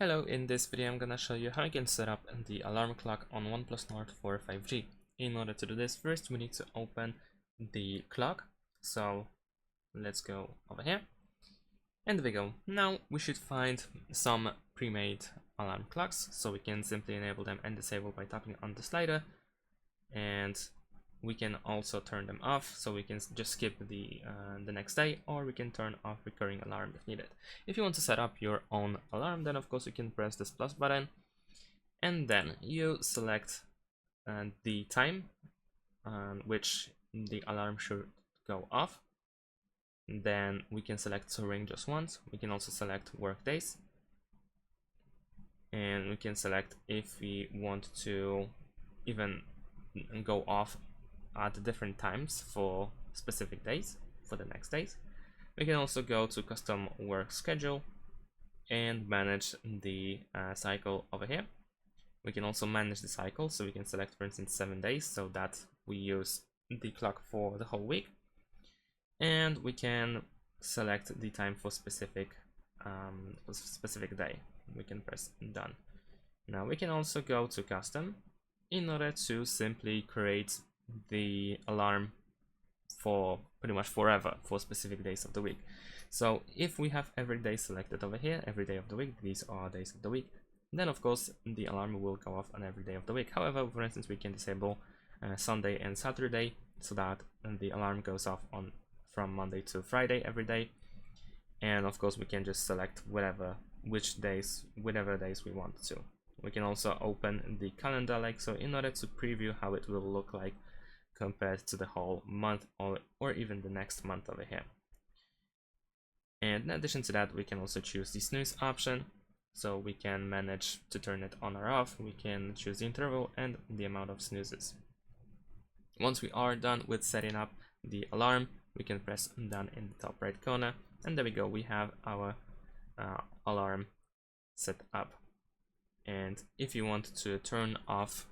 Hello, in this video I'm gonna show you how you can set up the alarm clock on OnePlus Nord for 5G. In order to do this, first we need to open the clock. So let's go over here. And there we go. Now we should find some pre-made alarm clocks, so we can simply enable them and disable by tapping on the slider. And we can also turn them off, so we can just skip the next day, or we can turn off recurring alarm if needed. If you want to set up your own alarm, then of course you can press this plus button, and then you select the time which the alarm should go off. Then we can select to ring just once. We can also select work days, and we can select if we want to even go off at different times for specific days, for the next days. We can also go to custom work schedule and manage the cycle over here. We can also manage the cycle, so we can select, for instance, 7 days, so that we use the clock for the whole week. And we can select the time for specific day. We can press done. Now we can also go to custom in order to simply create the alarm for pretty much forever for specific days of the week. So if we have every day selected over here, every day of the week, these are days of the week, then of course the alarm will go off on every day of the week. However, for instance, we can disable Sunday and Saturday, so that the alarm goes off on from Monday to Friday every day. And of course we can just select whatever days we want to. We can also open the calendar like so in order to preview how it will look like compared to the whole month, or even the next month over here. And in addition to that, we can also choose the snooze option, so we can manage to turn it on or off. We can choose the interval and the amount of snoozes. Once we are done with setting up the alarm, we can press done in the top right corner, and there we go, we have our alarm set up. And if you want to turn off,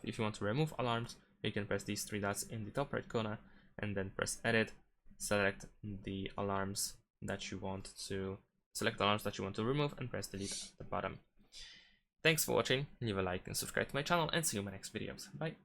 if you want to remove alarms, you can press these three dots in the top right corner and then press edit, select the alarms that you want to remove, and press delete at the bottom. Thanks for watching, leave a like and subscribe to my channel, and see you in my next videos. Bye.